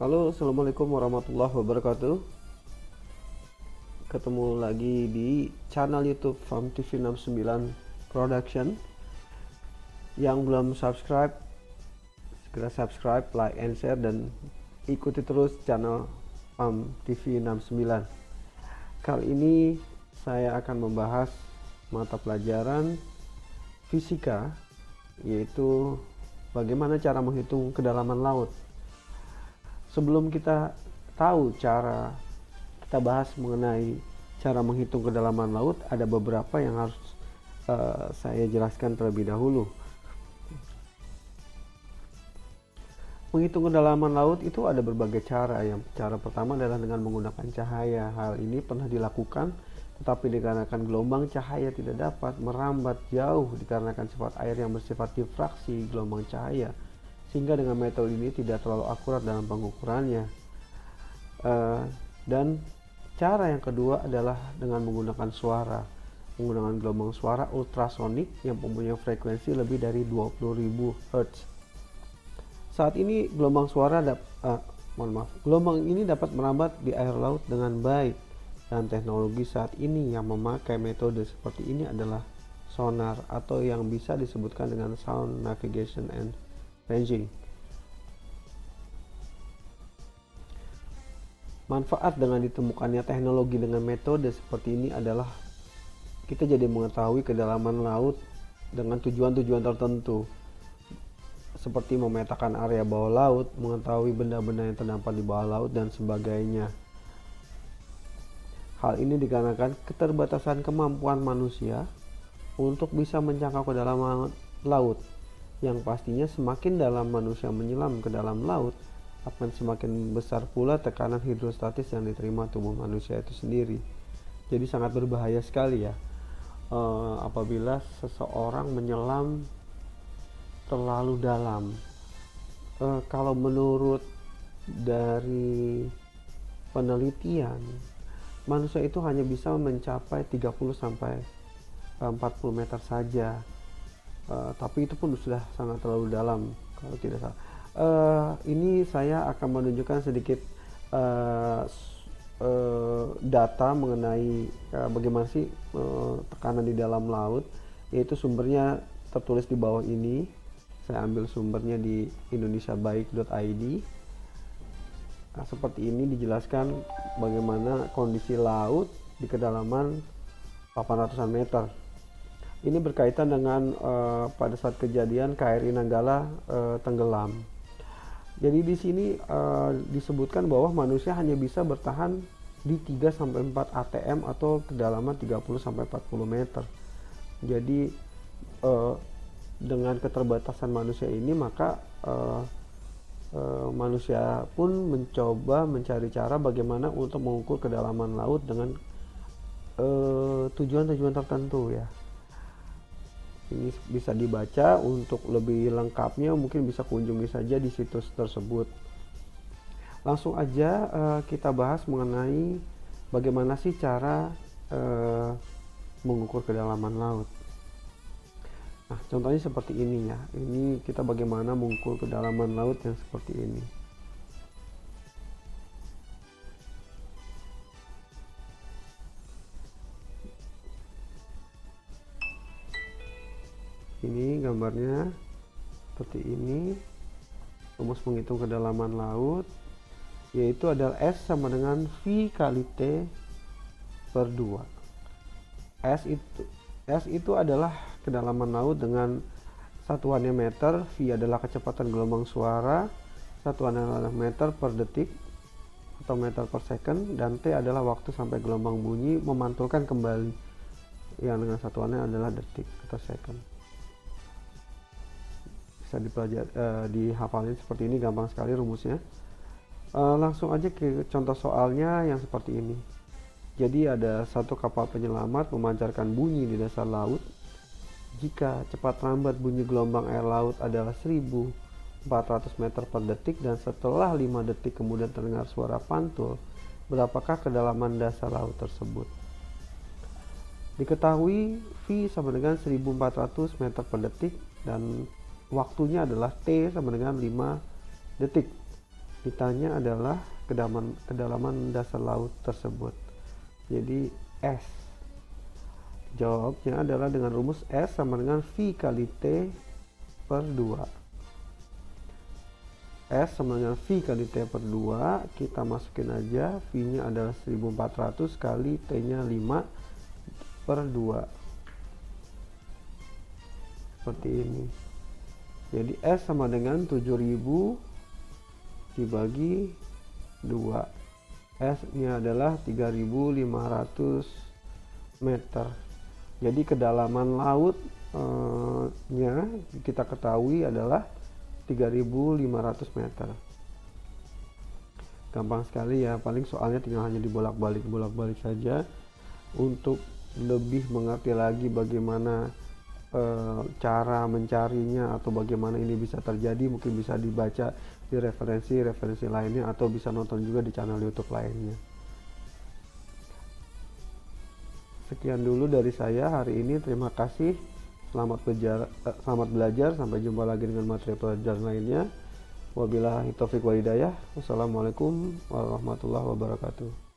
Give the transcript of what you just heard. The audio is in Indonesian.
Halo, assalamualaikum warahmatullahi wabarakatuh. Ketemu lagi di channel YouTube Farm TV 69 Production. Yang belum subscribe, segera subscribe, like, and share, dan ikuti terus channel Farm TV 69. Kali ini saya akan membahas mata pelajaran fisika, yaitu bagaimana cara menghitung kedalaman laut. Sebelum kita tahu kita bahas mengenai cara menghitung kedalaman laut, ada beberapa yang harus saya jelaskan terlebih dahulu. Menghitung kedalaman laut itu ada berbagai cara. Cara pertama adalah dengan menggunakan cahaya. Hal ini pernah dilakukan, tetapi dikarenakan gelombang cahaya tidak dapat merambat jauh dikarenakan sifat air yang bersifat difraksi gelombang cahaya, sehingga dengan metode ini tidak terlalu akurat dalam pengukurannya. Dan cara yang kedua adalah dengan menggunakan suara, menggunakan gelombang suara ultrasonik yang mempunyai frekuensi lebih dari 20.000 Hz. Saat ini gelombang ini dapat merambat di air laut dengan baik, dan teknologi saat ini yang memakai metode seperti ini adalah sonar, atau yang bisa disebutkan dengan sound navigation and ranging. Manfaat dengan ditemukannya teknologi dengan metode seperti ini adalah kita jadi mengetahui kedalaman laut dengan tujuan-tujuan tertentu, seperti memetakan area bawah laut, mengetahui benda-benda yang terdampar di bawah laut, dan sebagainya. Hal ini dikarenakan keterbatasan kemampuan manusia untuk bisa menjangkau kedalaman laut, yang pastinya semakin dalam manusia menyelam ke dalam laut, akan semakin besar pula tekanan hidrostatis yang diterima tubuh manusia itu sendiri. Jadi sangat berbahaya sekali ya apabila seseorang menyelam terlalu dalam. Kalau menurut dari penelitian, manusia itu hanya bisa mencapai 30 sampai 40 meter saja. Tapi itu pun sudah sangat terlalu dalam kalau tidak salah. Ini saya akan menunjukkan sedikit data mengenai bagaimana sih tekanan di dalam laut, yaitu sumbernya tertulis di bawah ini. Saya ambil sumbernya di indonesiabaik.id. Nah, seperti ini dijelaskan bagaimana kondisi laut di kedalaman 800-an meter. Ini berkaitan dengan pada saat kejadian KRI Nanggala tenggelam. Jadi di sini disebutkan bahwa manusia hanya bisa bertahan di 3-4 atm atau kedalaman 30-40 meter. Jadi dengan keterbatasan manusia ini, maka manusia pun mencoba mencari cara bagaimana untuk mengukur kedalaman laut dengan tujuan-tujuan tertentu ya. Ini bisa dibaca. Untuk lebih lengkapnya mungkin bisa kunjungi saja di situs tersebut. Langsung aja kita bahas mengenai bagaimana sih cara mengukur kedalaman laut. Nah, contohnya seperti ini ya. Ini kita bagaimana mengukur kedalaman laut yang seperti ini. Ini gambarnya seperti ini. Rumus menghitung kedalaman laut yaitu adalah S sama dengan V kali T per 2. S itu adalah kedalaman laut dengan satuannya meter, V adalah kecepatan gelombang suara, satuannya adalah meter per detik atau meter per second, dan T adalah waktu sampai gelombang bunyi memantulkan kembali, yang dengan satuannya adalah detik atau second. Bisa dihafalin seperti ini, gampang sekali rumusnya. Langsung aja ke contoh soalnya yang seperti ini. Jadi ada satu kapal penyelamat memancarkan bunyi di dasar laut. Jika cepat lambat bunyi gelombang air laut adalah 1400 meter per detik, dan setelah 5 detik kemudian terdengar suara pantul, berapakah kedalaman dasar laut tersebut? Diketahui V sama dengan 1400 meter per detik dan waktunya adalah T sama dengan 5 detik. ditanya adalah kedalaman dasar laut tersebut. Jadi S. Jawabnya adalah dengan rumus S sama dengan V kali T per 2. S sama dengan V kali T per 2, kita masukin aja, V nya adalah 1400 kali T nya 5 per 2. Seperti ini. Jadi S sama dengan 7000 dibagi 2. S nya adalah 3500 meter. Jadi kedalaman laut nya kita ketahui adalah 3500 meter. Gampang sekali ya, paling soalnya tinggal hanya dibolak-balik saja. Untuk lebih mengerti lagi bagaimana cara mencarinya atau bagaimana ini bisa terjadi, mungkin bisa dibaca di referensi lainnya atau bisa nonton juga di channel YouTube lainnya. Sekian dulu dari saya hari ini, terima kasih. Selamat belajar, sampai jumpa lagi dengan materi pelajaran lainnya. Wabillahi taufiq wal hidayah. Wassalamualaikum warahmatullahi wabarakatuh.